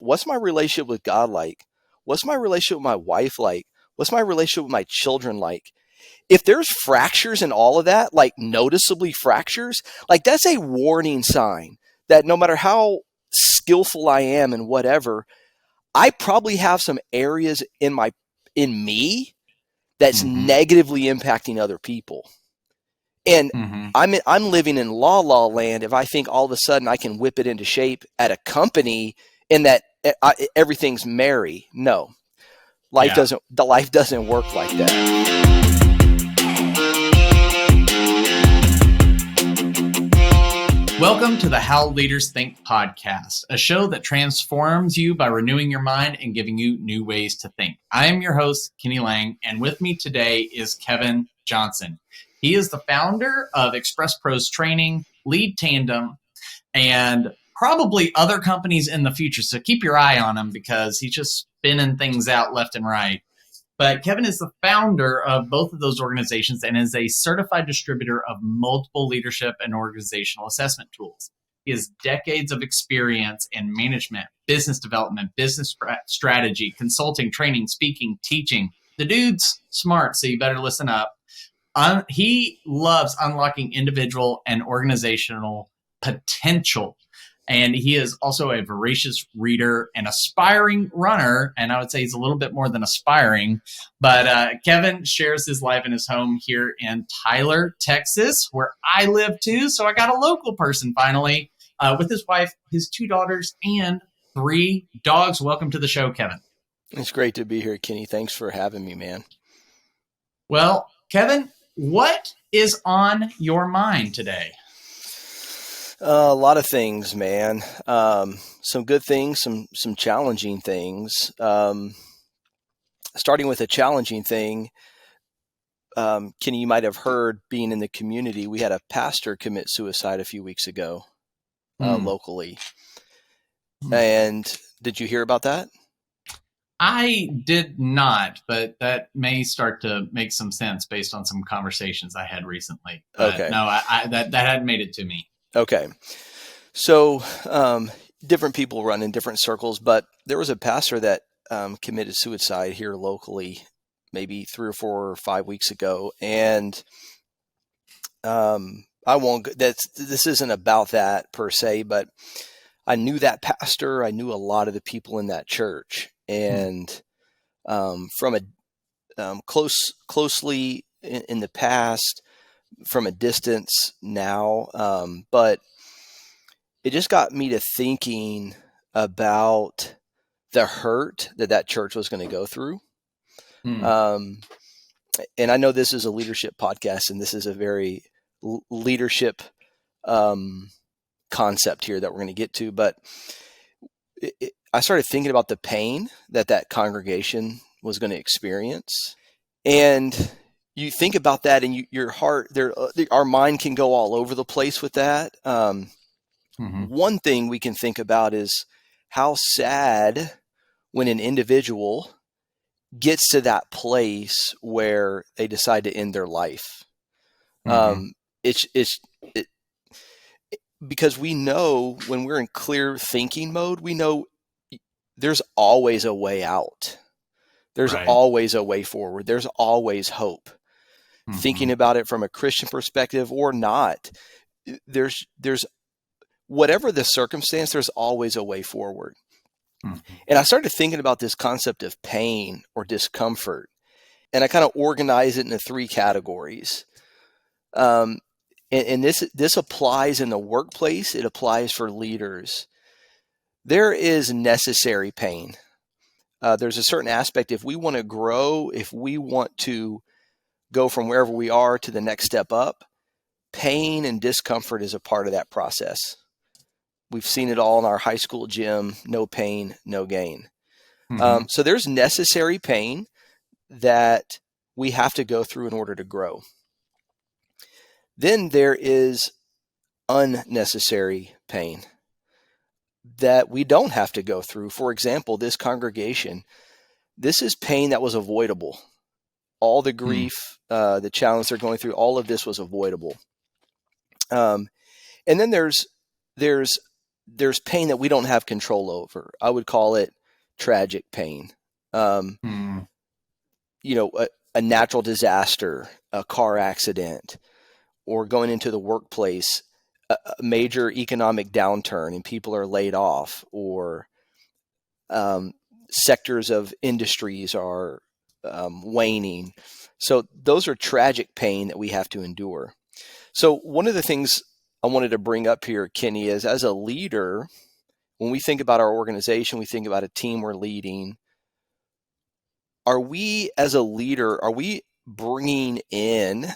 What's my relationship with God like? What's my relationship with my wife like? What's my relationship with my children like? If there's fractures in all of that, like noticeably fractures, like that's a warning sign that no matter how skillful I am and whatever, I probably have some areas in me that's negatively impacting other people. And I'm living in la land if I think all of a sudden I can whip it into shape at a company and that everything's merry. No, life doesn't work like that. Welcome to the How Leaders Think podcast, a show that transforms you by renewing your mind and giving you new ways to think. I am your host, Kenny Lange, and with me today is Kevin Johnson. He is the founder of Express Pros Training, Lead Tandem, and probably other companies in the future. So keep your eye on him because he's just spinning things out left and right. But Kevin is the founder of both of those organizations and is a certified distributor of multiple leadership and organizational assessment tools. He has decades of experience in management, business development, business strategy, consulting, training, speaking, teaching. The dude's smart, so you better listen up. He loves unlocking individual and organizational potential. And he is also a voracious reader and aspiring runner. And I would say he's a little bit more than aspiring. But Kevin shares his life in his home here in Tyler, Texas, where I live too. So I got a local person finally with his wife, his 2 daughters, and 3 dogs. Welcome to the show, Kevin. It's great to be here, Kenny. Thanks for having me, man. Well, Kevin, what is on your mind today? A lot of things, man. Some good things, some challenging things. Starting with a challenging thing, Kenny, you might have heard, being in the community, we had a pastor commit suicide a few weeks ago locally. And did you hear about that? I did not, but that may start to make some sense based on some conversations I had recently. But okay. No, that hadn't made it to me. Okay. So different people run in different circles, but there was a pastor that committed suicide here locally maybe 3 or 4 or 5 weeks ago. And this isn't about that per se, but I knew that pastor. I knew a lot of the people in that church. And from a closely in the past, from a distance now, but it just got me to thinking about the hurt that church was going to go through. And I know this is a leadership podcast, and this is a very leadership concept here that we're going to get to, but I started thinking about the pain that congregation was going to experience. And you think about that, and your heart, our mind can go all over the place with that. One thing we can think about is how sad when an individual gets to that place where they decide to end their life. It's because we know when we're in clear thinking mode, we know there's always a way out. There's always a way forward. There's always hope. Thinking about it from a Christian perspective or not, there's whatever the circumstance, there's always a way forward. And I started thinking about this concept of pain or discomfort, and I kind of organize it into 3 categories. And this applies in the workplace. It applies for leaders. There is necessary pain. There's a certain aspect. If we want to grow, if we want to go from wherever we are to the next step up, pain and discomfort is a part of that process. We've seen it all in our high school gym: no pain, no gain. So there's necessary pain that we have to go through in order to grow. Then there is unnecessary pain that we don't have to go through. For example, this congregation, this is pain that was avoidable. All the grief, the challenge they're going through, all of this was avoidable. And then there's there's pain that we don't have control over. I would call it tragic pain. You know, a natural disaster, a car accident, or going into the workplace, a major economic downturn and people are laid off, or sectors of industries are waning. So those are tragic pain that we have to endure. So one of the things I wanted to bring up here, Kenny, is as a leader, when we think about our organization, we think about a team we're leading. Are we, as a leader, are we bringing in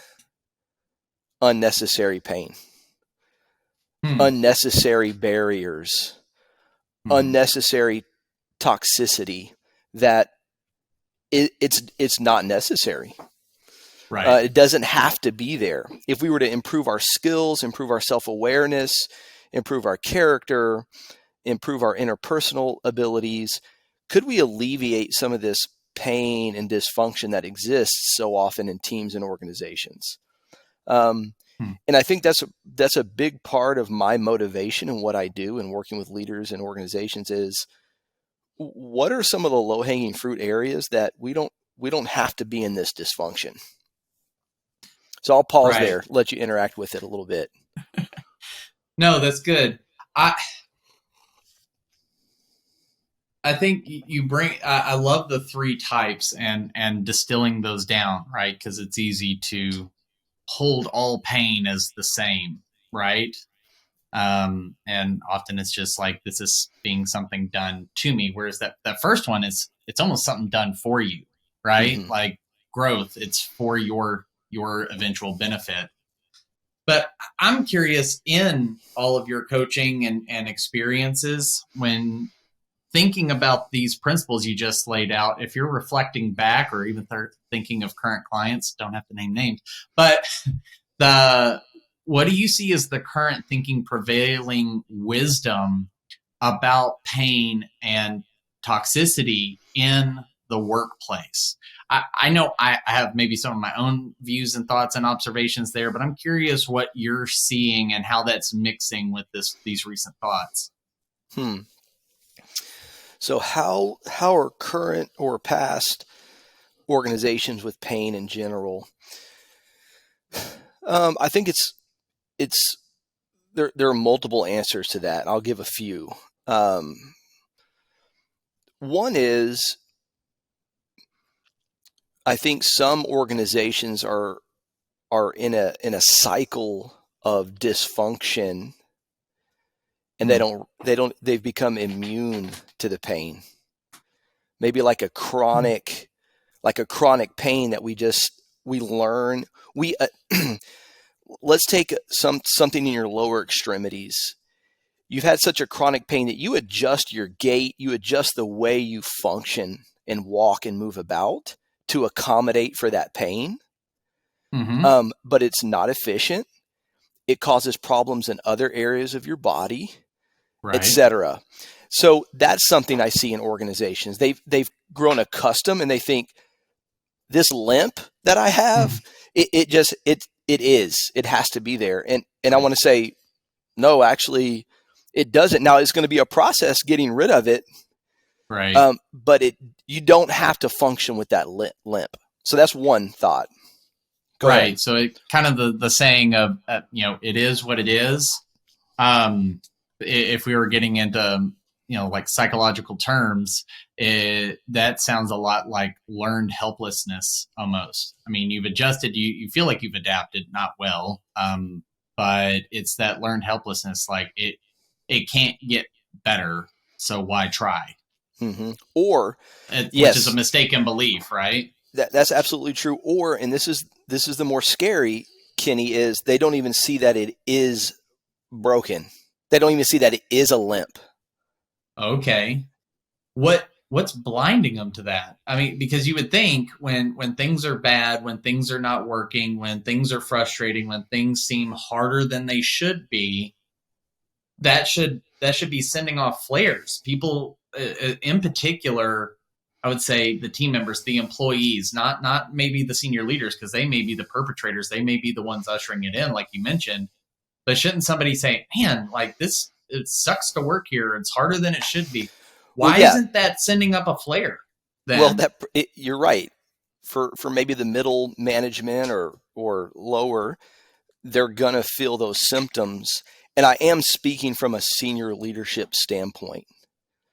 unnecessary pain, unnecessary barriers, unnecessary toxicity that it's not necessary? Right. It doesn't have to be there. If we were to improve our skills, improve our self-awareness, improve our character, improve our interpersonal abilities, could we alleviate some of this pain and dysfunction that exists so often in teams and organizations? And I think that's a big part of my motivation and what I do in working with leaders and organizations is, what are some of the low-hanging fruit areas that we don't have to be in this dysfunction? So I'll pause there, let you interact with it a little bit. No, that's good. I think you bring, I love the three types and distilling those down, right? Because it's easy to hold all pain as the same, right? And often it's just like, this is being something done to me. Whereas that first one it's almost something done for you, right? Mm-hmm. Like growth, it's for your eventual benefit. But I'm curious, in all of your coaching and experiences, when thinking about these principles you just laid out, if you're reflecting back or even thinking of current clients, don't have to name names, but what do you see as the current thinking prevailing wisdom about pain and toxicity in the workplace? I know I have maybe some of my own views and thoughts and observations there, but I'm curious what you're seeing and how that's mixing with these recent thoughts. So how are current or past organizations with pain in general? I think there are multiple answers to that. I'll give a few. One is, I think some organizations are in a cycle of dysfunction, and they've become immune to the pain. Maybe like a chronic pain that we learn. Let's take something in your lower extremities. You've had such a chronic pain that you adjust your gait, you adjust the way you function and walk and move about to accommodate for that pain. But it's not efficient. It causes problems in other areas of your body, etc. So that's something I see in organizations. They've grown accustomed, and they think, this limp that I have, it has to be there. And I want to say, no, actually it doesn't. Now it's going to be a process getting rid of it. Right. But you don't have to function with that limp. So that's one thought. Go ahead. So it kind of the saying of, it is what it is. If we were getting into, like psychological terms, that sounds a lot like learned helplessness almost. I mean, you've adjusted, you feel like you've adapted, not well. But it's that learned helplessness, like it can't get better. So why try? Or which is a mistaken belief, right? That's absolutely true. Or, and this is the more scary, Kenny, is they don't even see that it is broken. They don't even see that it is a limp. Okay. What's blinding them to that? I mean, because you would think when things are bad, when things are not working, when things are frustrating, when things seem harder than they should be, that should be sending off flares. People, in particular, I would say the team members, the employees, not maybe the senior leaders, because they may be the perpetrators. They may be the ones ushering it in, like you mentioned. But shouldn't somebody say, man, like this it sucks to work here. It's harder than it should be. Why isn't that sending up a flare then? Well, you're right. For maybe the middle management or lower, they're going to feel those symptoms. And I am speaking from a senior leadership standpoint.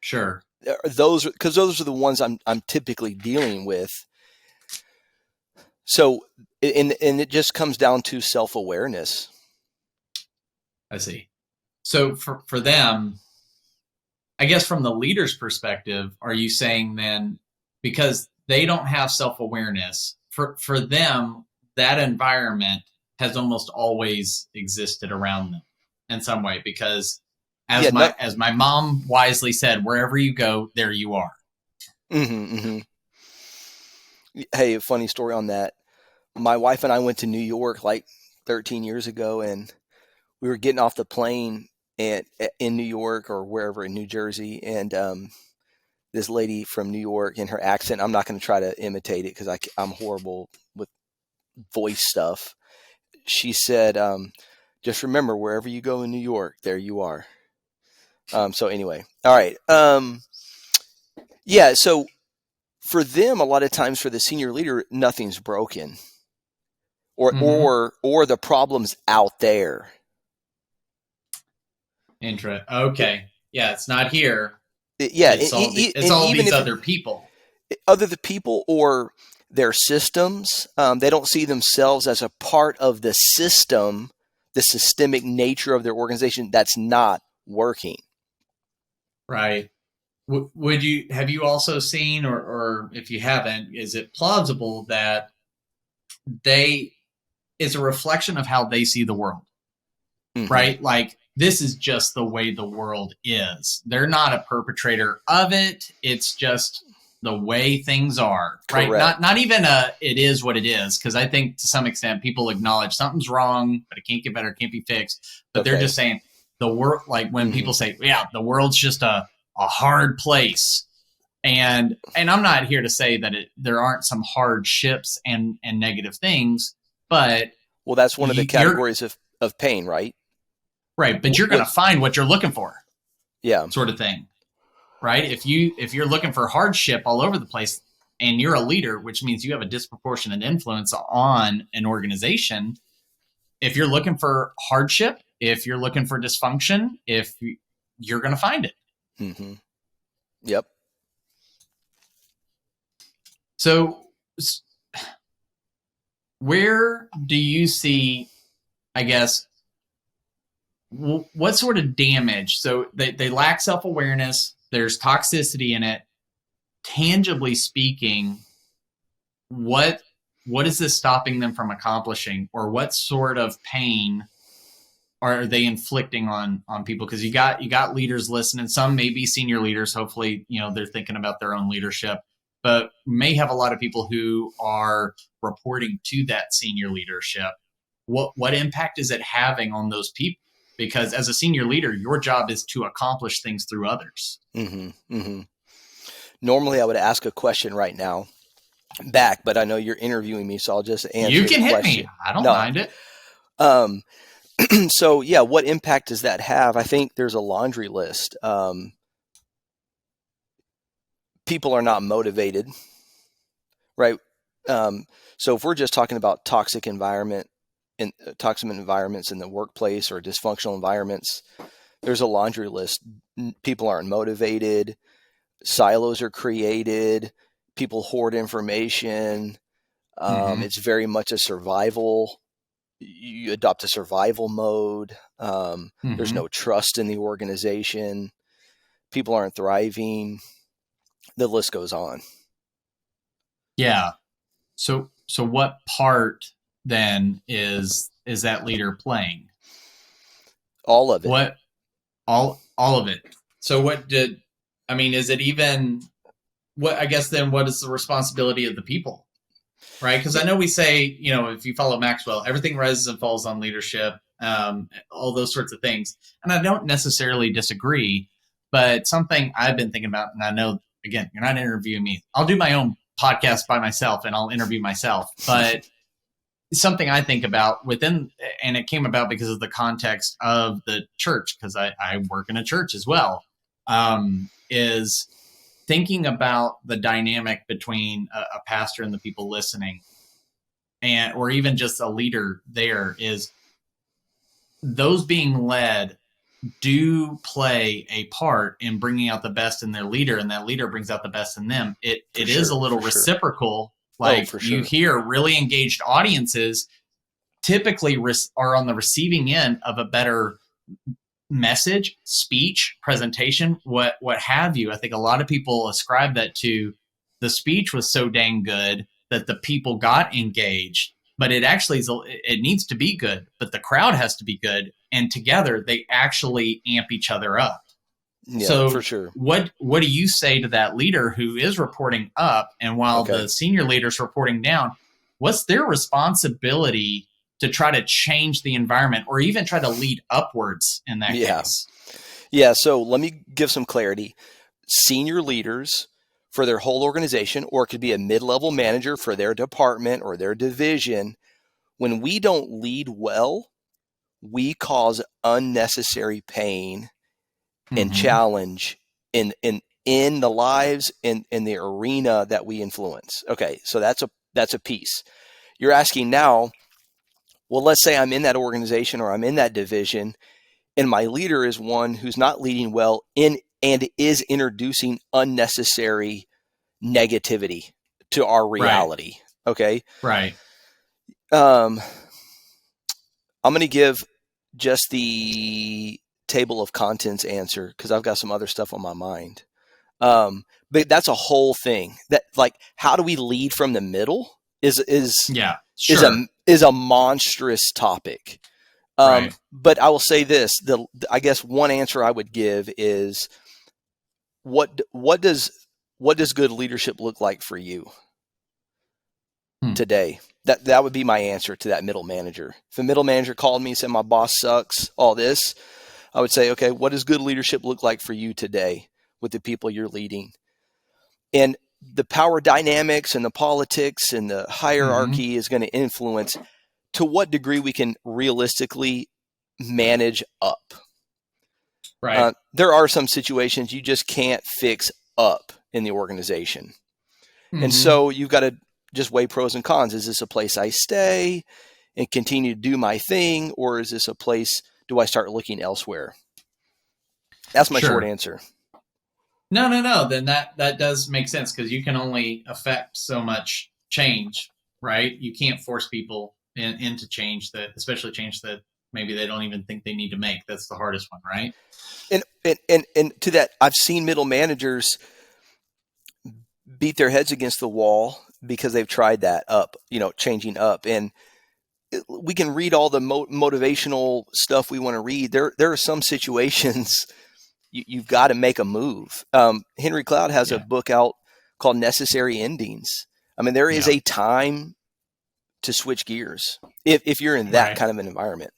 Sure. Those are the ones I'm typically dealing with. So, and it just comes down to self-awareness. I see. So for them, I guess from the leader's perspective, are you saying then, because they don't have self-awareness, for them, that environment has almost always existed around them in some way? Because as my mom wisely said, wherever you go, there you are. Mm-hmm, mm-hmm. Hey, a funny story on that. My wife and I went to New York like 13 years ago, and we were getting off the plane in New York or wherever in New Jersey, and this lady from New York, in her accent, I'm not going to try to imitate it because I'm horrible with voice stuff. She said, just remember, wherever you go in New York, there you are. So anyway, all right. Yeah, so for them, a lot of times for the senior leader, nothing's broken. Or the problem's out there. Okay. Yeah, it's not here. It's all these other people. Other the people or their systems. They don't see themselves as a part of the system, the systemic nature of their organization that's not working. Right. Have you also seen, or if you haven't, is it plausible that it's a reflection of how they see the world, right? Like, this is just the way the world is. They're not a perpetrator of it. It's just the way things are, right? Correct. Not even it is what it is. Because I think to some extent people acknowledge something's wrong, but it can't get better, it can't be fixed. But they're just saying the world, like when people say, yeah, the world's just a hard place. And I'm not here to say that there aren't some hardships and negative things, but that's one of the categories of pain, right? Right, but you're going to find what you're looking for. Yeah. Sort of thing. Right? If you're looking for hardship all over the place and you're a leader, which means you have a disproportionate influence on an organization, if you're looking for hardship, if you're looking for dysfunction, you're going to find it. Mm-hmm. Yep. So where do you see, I guess, what sort of damage? So they lack self-awareness. There's toxicity in it. Tangibly speaking, what is this stopping them from accomplishing, or what sort of pain are they inflicting on people? Because you got leaders listening. Some may be senior leaders. Hopefully, they're thinking about their own leadership, but may have a lot of people who are reporting to that senior leadership. What impact is it having on those people? Because as a senior leader, your job is to accomplish things through others. Mm-hmm, mm-hmm. Normally, I would ask a question right now back, but I know you're interviewing me, so I'll just answer. You can the hit question. Me. I don't mind it. So, yeah, what impact does that have? I think there's a laundry list. People are not motivated, right? So if we're just talking about toxic environments in the workplace or dysfunctional environments, there's a laundry list. People aren't motivated. Silos are created. People hoard information. It's very much a survival. You adopt a survival mode. There's no trust in the organization. People aren't thriving. The list goes on. Yeah. So what part then is that leader playing? All of it. What? All of it. So is it even what, I guess then what is the responsibility of the people? Right? Because I know we say, if you follow Maxwell, everything rises and falls on leadership, all those sorts of things. And I don't necessarily disagree, but something I've been thinking about, and I know, again, you're not interviewing me. I'll do my own podcast by myself and I'll interview myself. But something I think about within, and it came about because of the context of the church, because I work in a church as well, is thinking about the dynamic between a pastor and the people listening, and or even just a leader. There is those being led do play a part in bringing out the best in their leader, and that leader brings out the best in them. It is a little reciprocal. Like you hear really engaged audiences typically are on the receiving end of a better message, speech, presentation, what have you. I think a lot of people ascribe that to the speech was so dang good that the people got engaged, but it actually it needs to be good, but the crowd has to be good, and together they actually amp each other up. Yeah, so for sure. What do you say to that leader who is reporting up, and while the senior leader's reporting down, what's their responsibility to try to change the environment or even try to lead upwards in that case? Yeah. So let me give some clarity. Senior leaders for their whole organization, or it could be a mid-level manager for their department or their division. When we don't lead well, we cause unnecessary pain and challenge in the lives in the arena that we influence. Okay. So that's a piece. You're asking now, well, let's say I'm in that organization or I'm in that division, and my leader is one who's not leading well and is introducing unnecessary negativity to our reality. Right. Okay. Right. I'm going to give just the table of contents answer because I've got some other stuff on my mind. But that's a whole thing. That, like, how do we lead from the middle is a monstrous topic. Right. But I will say this: I guess one answer I would give is what does good leadership look like for you today? That would be my answer to that middle manager. If a middle manager called me and said my boss sucks, all this, I would say, okay, what does good leadership look like for you today with the people you're leading? And the power dynamics and the politics and the hierarchy is going to influence to what degree we can realistically manage up. Right. There are some situations you just can't fix up in the organization. And so you've got to just weigh pros and cons. Is this a place I stay and continue to do my thing? Or is this a place, do I start looking elsewhere? That's my short answer. No. Then that does make sense, because you can only affect so much change, right? You can't force people into change, that, especially change that maybe they don't even think they need to make. That's the hardest one, right? And to that, I've seen middle managers beat their heads against the wall because they've tried that changing up. And we can read all the motivational stuff we want to read. There are some situations you've got to make a move. Henry Cloud has a book out called Necessary Endings. I mean, there is a time to switch gears if you're in that kind of an environment.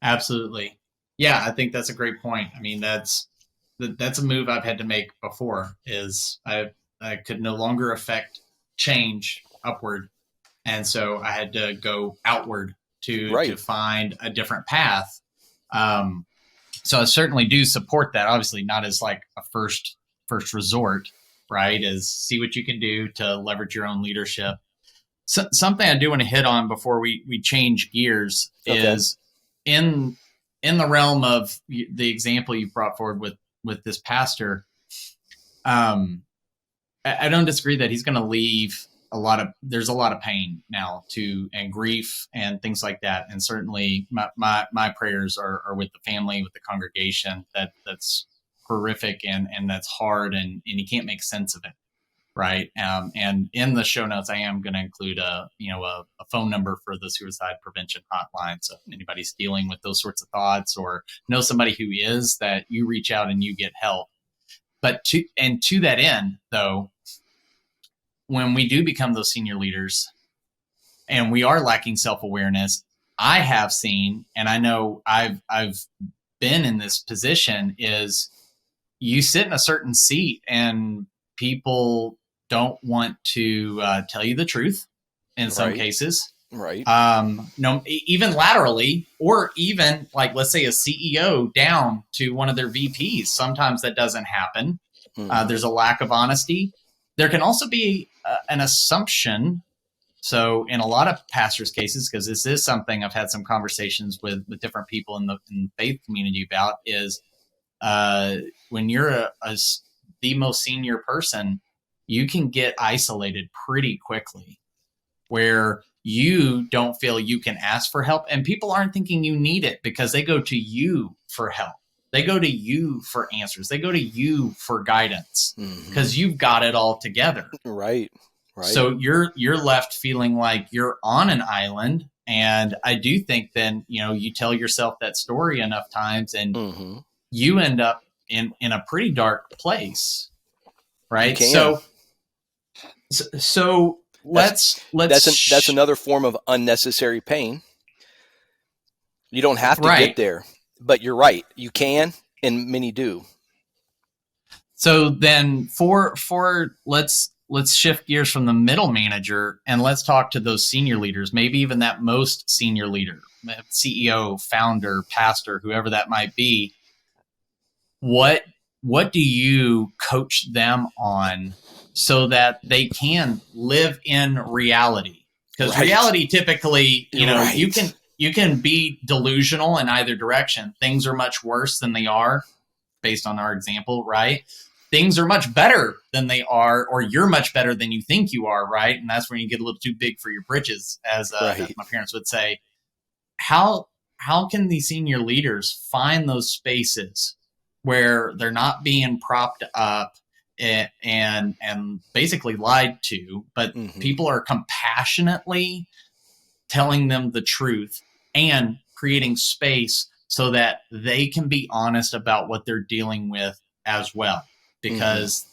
Absolutely. Yeah, I think that's a great point. I mean, that's a move I've had to make before, is I could no longer affect change upward. And so I had to go outward to find a different path. So I certainly do support that. Obviously not as like a first resort, right? Is see what you can do to leverage your own leadership. So, something I do want to hit on before we change gears is in the realm of the example you brought forward with this pastor. I don't disagree that he's going to leave there's a lot of pain now and grief and things like that. And certainly my prayers are with the family, with the congregation. That's horrific and that's hard, and you can't make sense of it. Right. And in the show notes, I am going to include a phone number for the suicide prevention hotline. So if anybody's dealing with those sorts of thoughts or know somebody who is, that you reach out and you get help. But to that end, though, when we do become those senior leaders and we are lacking self-awareness, I have seen, and I know I've been in this position, is you sit in a certain seat and people don't want to tell you the truth in some cases. Right. No, even laterally, or even like, let's say a CEO down to one of their VPs. Sometimes that doesn't happen. There's a lack of honesty. There can also be an assumption. So in a lot of pastors' cases, because this is something I've had some conversations with different people in the faith community about, is when you're the most senior person, you can get isolated pretty quickly, where you don't feel you can ask for help, and people aren't thinking you need it because they go to you for help. They go to you for answers. They go to you for guidance because you've got it all together. Right. So you're left feeling like you're on an island. And I do think then, you tell yourself that story enough times and you end up in a pretty dark place. Right. So that's another form of unnecessary pain. You don't have to get there, but you're right. You can, and many do. So then for let's shift gears from the middle manager and let's talk to those senior leaders, maybe even that most senior leader, CEO, founder, pastor, whoever that might be. What do you coach them on so that they can live in reality? Because reality typically, you can be delusional in either direction. Things are much worse than they are, based on our example, right? Things are much better than they are, or you're much better than you think you are, right? And that's when you get a little too big for your britches, as my parents would say. How can these senior leaders find those spaces where they're not being propped up and basically lied to, but people are compassionately telling them the truth and creating space so that they can be honest about what they're dealing with as well? Because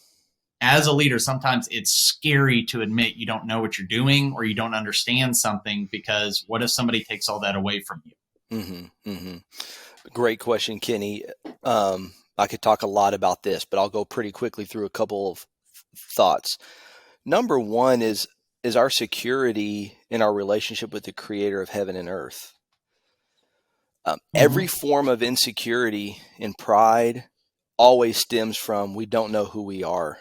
as a leader, sometimes it's scary to admit you don't know what you're doing or you don't understand something, because what if somebody takes all that away from you? Great question, Kenny. I could talk a lot about this, but I'll go pretty quickly through a couple of thoughts. Number one is our security in our relationship with the creator of heaven and earth. Every form of insecurity and pride always stems from we don't know who we are.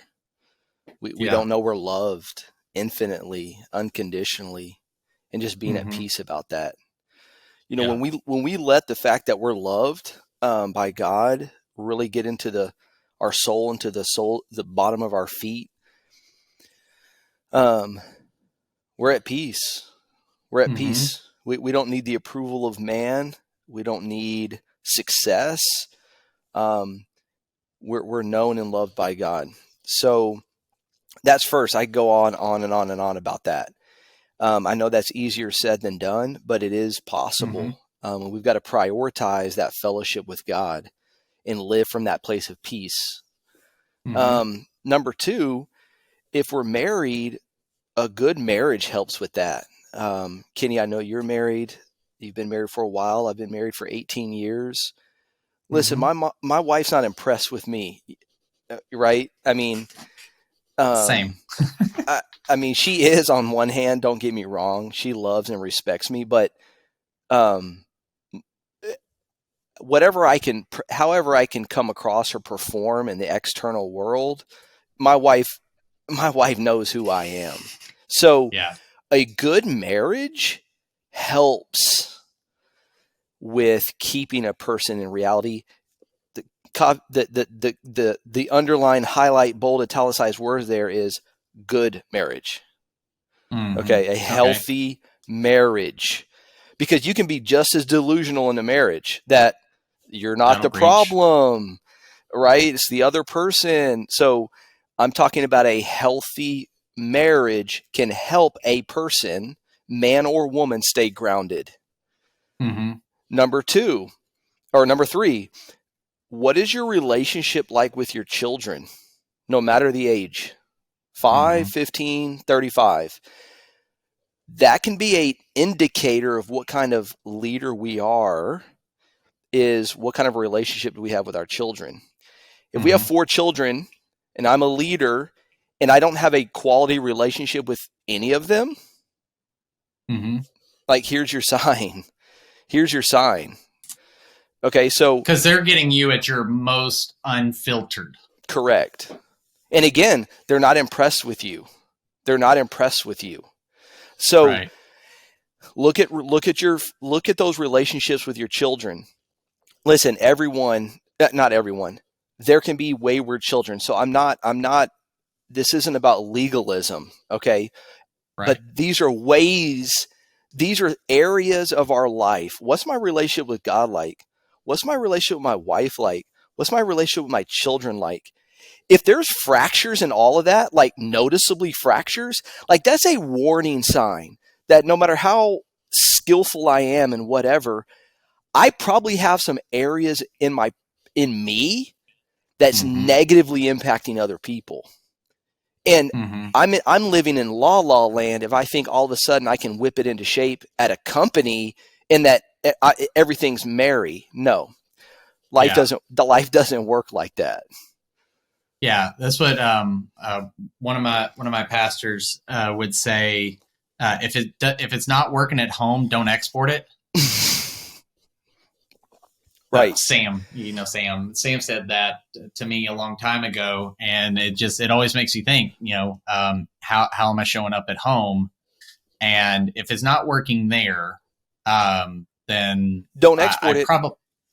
We don't know we're loved infinitely, unconditionally, and just being at peace about that. When we let the fact that we're loved by God really get into our soul, into the bottom of our feet, we're at peace. We're at peace. We don't need the approval of man. We don't need success. We're known and loved by God. So that's first. I go on and on and on about that. I know that's easier said than done, but it is possible. We've got to prioritize that fellowship with God and live from that place of peace. Number two, if we're married, a good marriage helps with that. Kenny, I know you're married. You've been married for a while. I've been married for 18 years. Listen, my wife's not impressed with me, right? I mean, same. I mean, she is on one hand, don't get me wrong. She loves and respects me, but however I can come across or perform in the external world, my wife knows who I am. So a good marriage helps with keeping a person in reality. The underline, highlight, bold, italicized word there is good marriage. Okay. A healthy marriage, because you can be just as delusional in a marriage that you're not the problem, right? It's the other person. So I'm talking about a healthy marriage can help a person, man or woman, stay grounded. Number three, what is your relationship like with your children, no matter the age? 5, 15, 35. That can be an indicator of what kind of leader we are, is what kind of a relationship do we have with our children. If we have 4 children and I'm a leader and I don't have a quality relationship with any of them, Like, here's your sign. Here's your sign. Okay, so because they're getting you at your most unfiltered. Correct. And again, they're not impressed with you. They're not impressed with you. So right. look at those relationships with your children. Listen, not everyone. There can be wayward children. So I'm not this isn't about legalism, okay? Right. But these are areas of our life. What's my relationship with God like? What's my relationship with my wife like? What's my relationship with my children like? If there's fractures in all of that, like noticeably fractures, like that's a warning sign that no matter how skillful I am and whatever, I probably have some areas in me that's negatively impacting other people. And I'm living in la land if I think all of a sudden I can whip it into shape at a company and that everything's merry. No, life doesn't work like that. Yeah, that's what one of my pastors would say. If it's not working at home, don't export it. Right. Sam said that to me a long time ago, and it always makes you think, how am I showing up at home? And if it's not working there, then don't export it.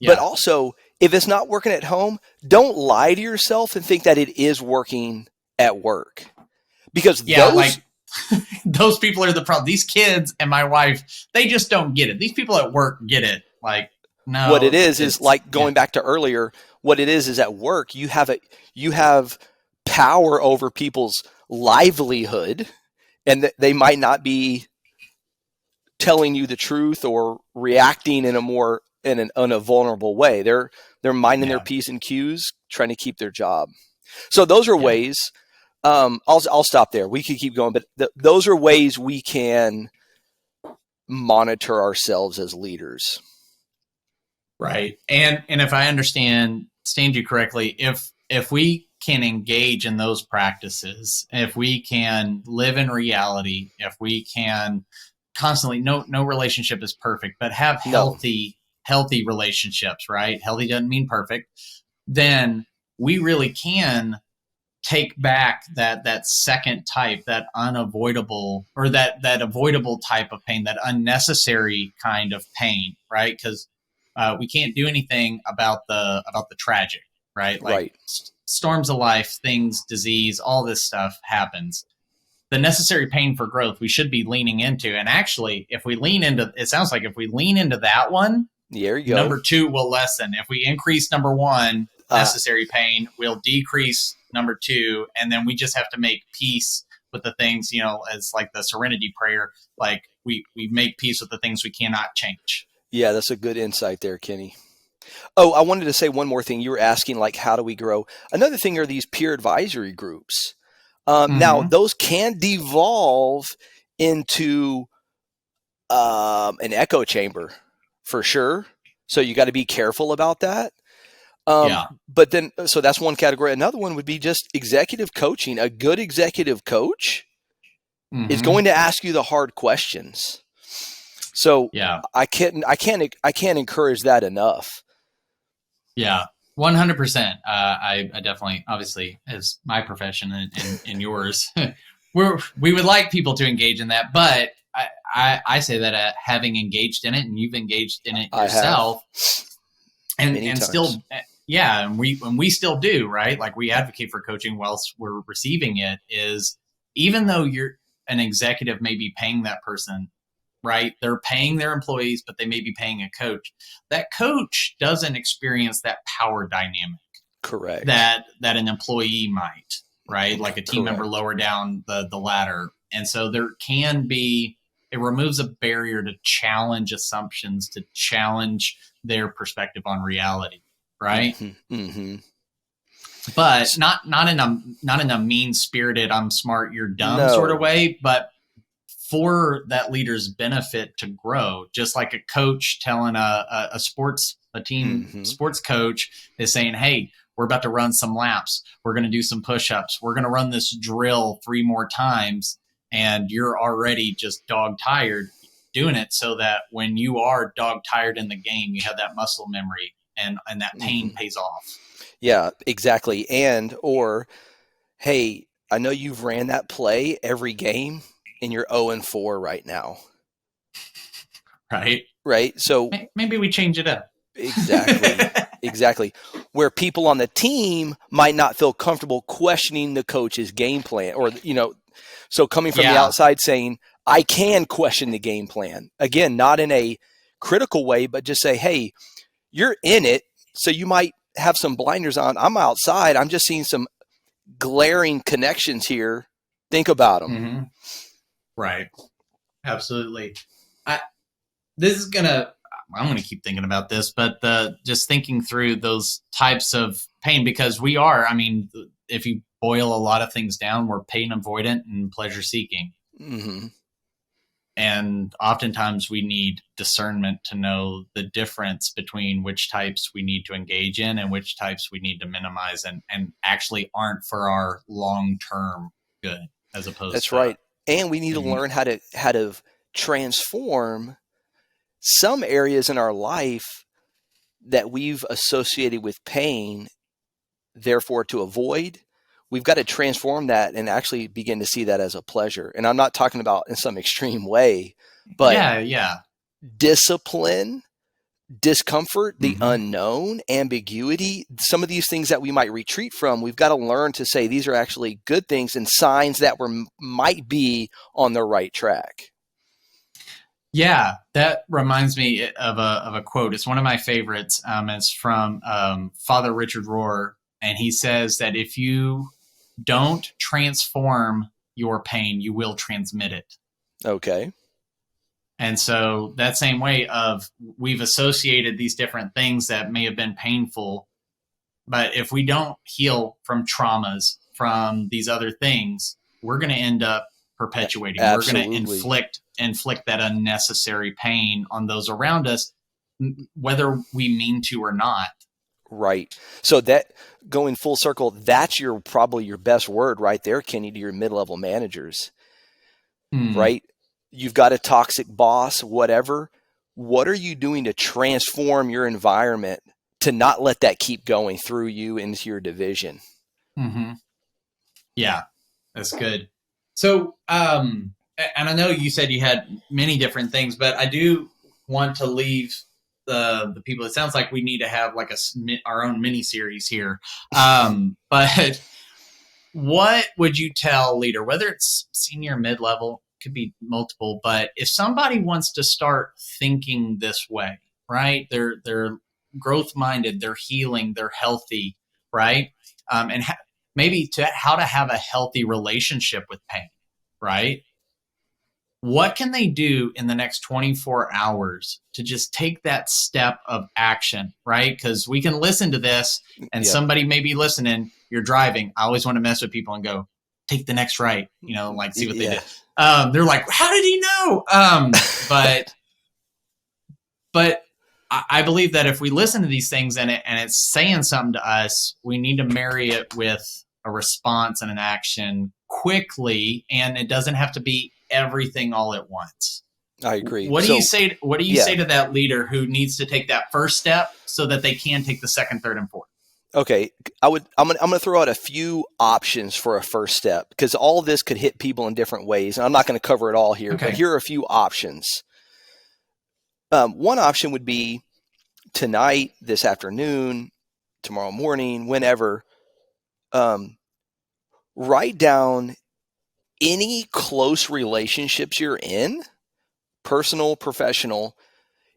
But also, if it's not working at home, don't lie to yourself and think that it is working at work. Because those people are the problem. These kids and my wife, they just don't get it. These people at work get it. Like, no. What it is like going back to earlier, what it is at work, you have power over people's livelihood, and they might not be telling you the truth or reacting in a vulnerable way. They're minding their P's and Q's, trying to keep their job. So those are ways. I'll stop there. We could keep going, but those are ways we can monitor ourselves as leaders. Right. And if I understand you correctly, if we can engage in those practices, if we can live in reality, if we can constantly, no relationship is perfect, but have healthy relationships, right? Healthy doesn't mean perfect. Then we really can take back that second type, that unavoidable or that avoidable type of pain, that unnecessary kind of pain, right? Because we can't do anything about the tragic, right? Like storms of life, things, disease, all this stuff happens. The necessary pain for growth we should be leaning into. And actually, if we lean into that one, there you go. Number 2 will lessen. If we increase number 1, necessary pain, we'll decrease number 2. And then we just have to make peace with the things, as like the serenity prayer, like we make peace with the things we cannot change. Yeah, that's a good insight there, Kenny. Oh, I wanted to say one more thing. You were asking, like, how do we grow? Another thing are these peer advisory groups. Now, those can devolve into an echo chamber for sure. So you got to be careful about that. But then, so that's one category. Another one would be just executive coaching. A good executive coach is going to ask you the hard questions. So I can't encourage that enough. Yeah, 100%. I definitely, obviously, as my profession and yours, we would like people to engage in that, but I say that having engaged in it, and you've engaged in it yourself, and still, and we still do, right? Like we advocate for coaching whilst we're receiving it. Is even though you're an executive, may be paying that person. Right? They're paying their employees, but they may be paying a coach. That coach doesn't experience that power dynamic. Correct. That an employee might, right? Like a team member lower down the ladder. And so there can be, it removes a barrier to challenge assumptions, to challenge their perspective on reality. Right. But not in a mean-spirited, I'm smart, you're dumb sort of way, but for that leader's benefit to grow, just like a coach telling a team sports coach is saying, hey, we're about to run some laps. We're going to do some push-ups. We're going to run this drill 3 more times. And you're already just dog tired. doing it so that when you are dog tired in the game, you have that muscle memory and that pain pays off. Yeah, exactly. Or, hey, I know you've ran that play every game and you're 0-4 right now. Right. So maybe we change it up. Exactly. Where people on the team might not feel comfortable questioning the coach's game plan, or, so coming from the outside saying, I can question the game plan. Again, not in a critical way, but just say, hey, you're in it. So you might have some blinders on. I'm outside. I'm just seeing some glaring connections here. Think about them. Mm-hmm. Right. Absolutely. I'm going to keep thinking about this, but just thinking through those types of pain, because if you boil a lot of things down, we're pain avoidant and pleasure seeking. Mm-hmm. And oftentimes we need discernment to know the difference between which types we need to engage in and which types we need to minimize and actually aren't for our long-term good, as opposed That's to. right. And we need to learn how to transform some areas in our life that we've associated with pain, therefore to avoid. We've got to transform that and actually begin to see that as a pleasure. And I'm not talking about in some extreme way, but discipline, discomfort, the unknown, ambiguity, some of these things that we might retreat from, we've got to learn to say these are actually good things and signs that we might be on the right track. Yeah, that reminds me of a quote. It's one of my favorites. It's from Father Richard Rohr, and he says that if you don't transform your pain, you will transmit it. Okay. And so that same way of we've associated these different things that may have been painful, but if we don't heal from traumas, from these other things, we're going to end up perpetuating. Absolutely. We're going to inflict that unnecessary pain on those around us, whether we mean to or not. Right. So that, going full circle, that's probably your best word right there, Kenny, to your mid-level managers. Right? You've got a toxic boss, whatever. What are you doing to transform your environment to not let that keep going through you into your division? Mm-hmm. Yeah, that's good. So, and I know you said you had many different things, but I do want to leave the people. It sounds like we need to have like our own mini series here. But what would you tell leader, whether it's senior, mid-level, could be multiple, but if somebody wants to start thinking this way, right? They're growth minded, they're healing, they're healthy, right? And maybe how to have a healthy relationship with pain, right? What can they do in the next 24 hours to just take that step of action, right? Because we can listen to this and somebody may be listening, you're driving. I always want to mess with people and go, take the next right, like see what they did. They're like, how did he know? But I believe that if we listen to these things and it's saying something to us, we need to marry it with a response and an action quickly, and it doesn't have to be everything all at once. I agree. What do you say to that leader who needs to take that first step so that they can take the second, third, and fourth? Okay, I'm going to throw out a few options for a first step, because all of this could hit people in different ways, and I'm not going to cover it all here, but here are a few options. One option would be tonight, this afternoon, tomorrow morning, whenever, write down any close relationships you're in, personal, professional.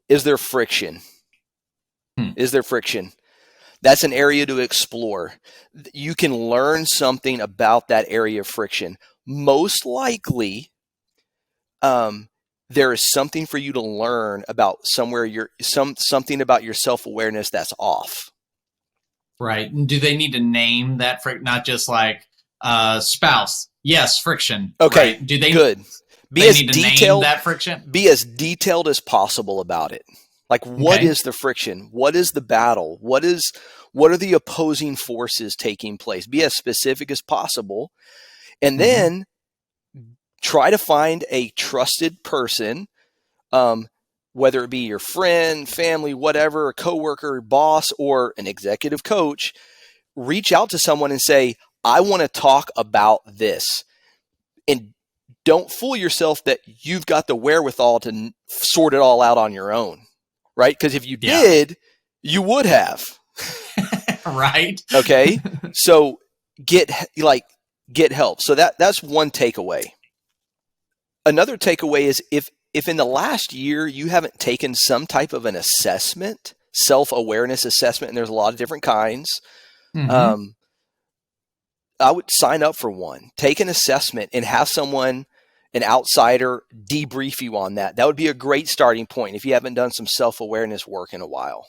Is there friction? Is there friction? That's an area to explore. You can learn something about that area of friction. Most likely, there is something for you to learn about something about your self-awareness that's off. Right. And do they need to name that not just like spouse? Yes, friction. Okay. Right? Do they good? Be as detailed. Name that friction. Be as detailed as possible about it. Like, what is the friction? What is the battle? What are the opposing forces taking place? Be as specific as possible. And then try to find a trusted person, Whether it be your friend, family, whatever, a coworker, boss, or an executive coach, reach out to someone and say, I want to talk about this. And don't fool yourself that you've got the wherewithal to sort it all out on your own, right? Because if you did, you would have. Right. Okay. So get help. So that's one takeaway. Another takeaway is if in the last year you haven't taken some type of an assessment, self-awareness assessment, and there's a lot of different kinds, I would sign up for one. Take an assessment and have someone, an outsider, debrief you on that. That would be a great starting point if you haven't done some self-awareness work in a while.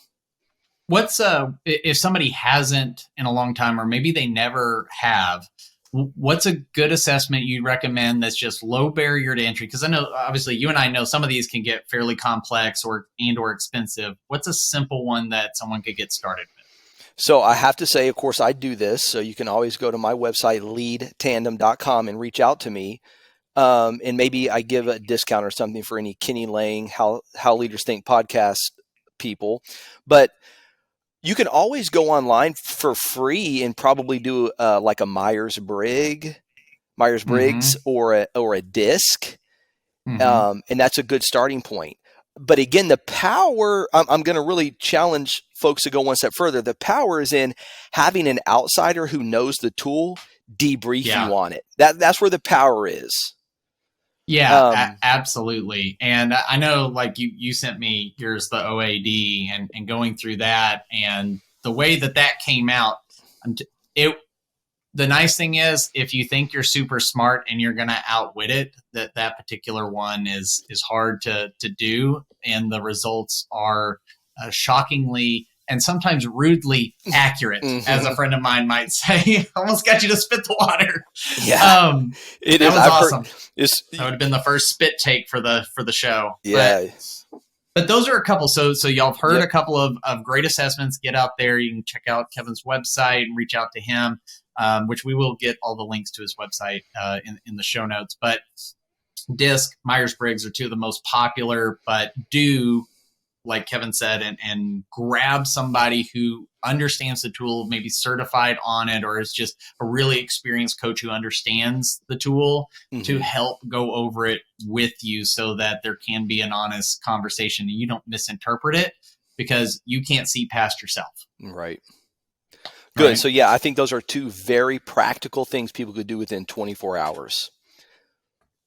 What's if somebody hasn't in a long time, or maybe they never have, what's a good assessment you'd recommend that's just low barrier to entry? Because I know, obviously, you and I know some of these can get fairly complex or expensive. What's a simple one that someone could get started with? So I have to say, of course, I do this. So you can always go to my website, leadtandem.com, and reach out to me. And maybe I give a discount or something for any Kenny Lange, How Leaders Think podcast people. But you can always go online for free and probably do like a Myers-Briggs or a DISC. And that's a good starting point. But again, the power, I'm going to really challenge folks to go one step further. The power is in having an outsider who knows the tool debrief you on it. That's where the power is. Yeah, absolutely. And I know, like you sent me yours, the OAD, and going through that, and the way that came out, the nice thing is, if you think you're super smart and you're going to outwit it, that particular one is hard to do, and the results are shockingly and sometimes rudely accurate, as a friend of mine might say. Almost got you to spit the water. Yeah, that was awesome. That would have been the first spit take for the show. Yeah. But those are a couple. So y'all have heard a couple of great assessments. Get out there. You can check out Kevin's website and reach out to him, which we will get all the links to his website in the show notes. But DISC, Myers-Briggs are two of the most popular, but do, like Kevin said, and grab somebody who understands the tool, maybe certified on it, or is just a really experienced coach who understands the tool to help go over it with you, so that there can be an honest conversation and you don't misinterpret it, because you can't see past yourself. Right. Good. Right. So yeah, I think those are two very practical things people could do within 24 hours.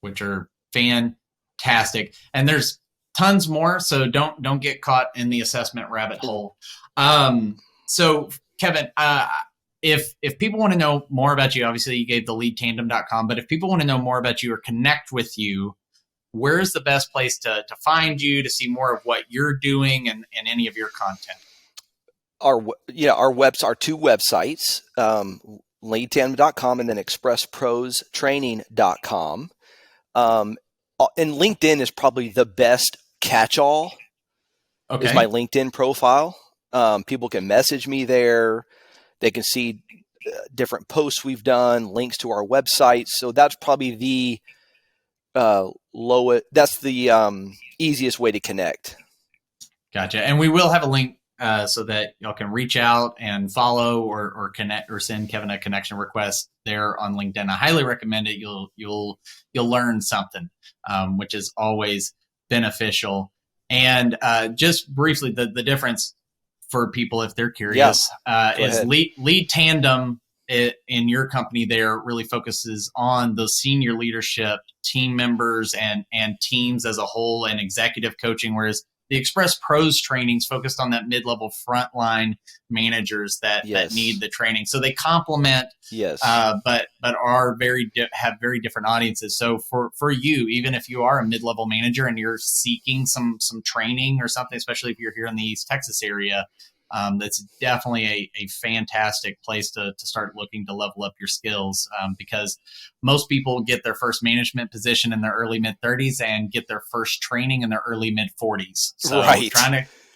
Which are fantastic. And there's tons more, so don't get caught in the assessment rabbit hole. So Kevin, if people want to know more about you, obviously you gave the leadtandem.com, but if people want to know more about you or connect with you, where's the best place to find you, to see more of what you're doing and any of your content? Our two websites, leadtandem.com and then expressprostraining.com. And LinkedIn is probably the best catch-all. Okay. Is my LinkedIn profile. People can message me there. They can see different posts we've done, links to our website. So that's probably the easiest way to connect. Gotcha. And we will have a link so that y'all can reach out and follow or connect, or send Kevin a connection request there on LinkedIn. I highly recommend it. You'll learn something, which is always beneficial. And just briefly, the difference for people, if they're curious, is lead tandem in your company there really focuses on the senior leadership, team members, and teams as a whole, and executive coaching, whereas the Express Pros trainings focused on that mid-level frontline managers that need the training. So they complement, but are have very different audiences. So for you, even if you are a mid-level manager and you're seeking some training or something, especially if you're here in the East Texas area, that's definitely a fantastic place to start looking to level up your skills, because most people get their first management position in their early mid-30s and get their first training in their early mid-40s. So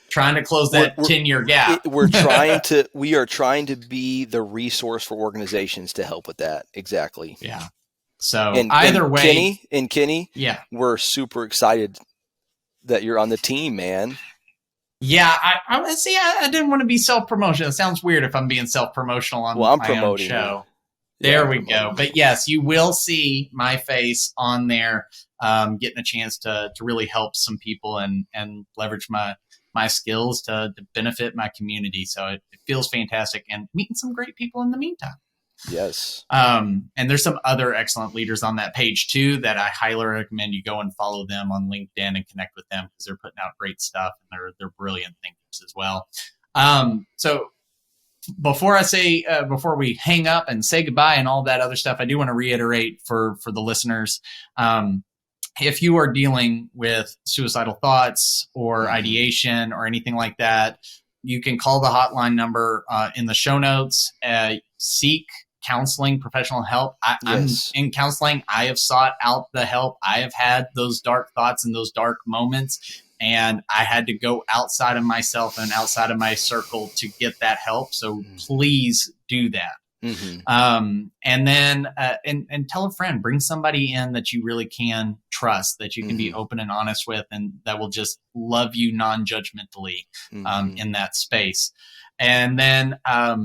trying to close that 10-year gap. We are trying to be the resource for organizations to help with that. Exactly. Yeah. So either way, Kenny, we're super excited that you're on the team, man. Yeah, I see. I didn't want to be self-promotional. It sounds weird if I'm being self-promotional on my own show. There we go. But yes, you will see my face on there, getting a chance to really help some people and leverage my skills to benefit my community. So it feels fantastic, and meeting some great people in the meantime. Yes. And there's some other excellent leaders on that page too that I highly recommend you go and follow them on LinkedIn and connect with them, because they're putting out great stuff, and they're brilliant thinkers as well. So before we hang up and say goodbye and all that other stuff, I do want to reiterate for the listeners, if you are dealing with suicidal thoughts or ideation or anything like that, you can call the hotline number in the show notes. Seek counseling, professional help. I'm in counseling. I have sought out the help. I have had those dark thoughts and those dark moments, and I had to go outside of myself and outside of my circle to get that help. So please do that. And then and tell a friend, bring somebody in that you really can trust, that you can be open and honest with, and that will just love you non-judgmentally in that space. And then I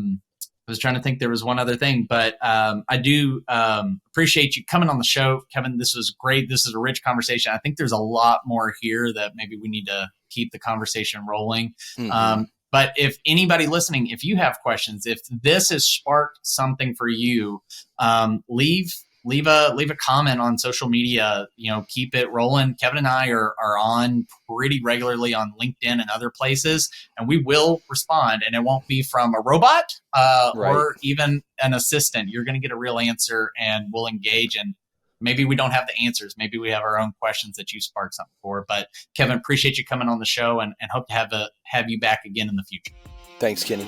was trying to think, there was one other thing, but I do appreciate you coming on the show, Kevin. This was great. This is a rich conversation. I think there's a lot more here that maybe we need to keep the conversation rolling. But if anybody listening, if you have questions, if this has sparked something for you, leave a comment on social media. Keep it rolling. Kevin and I are on pretty regularly on LinkedIn and other places, and we will respond. And it won't be from a robot or even an assistant. You're going to get a real answer, and we'll engage. And maybe we don't have the answers. Maybe we have our own questions that you sparked something for. But Kevin, appreciate you coming on the show, and hope to have you back again in the future. Thanks, Kenny.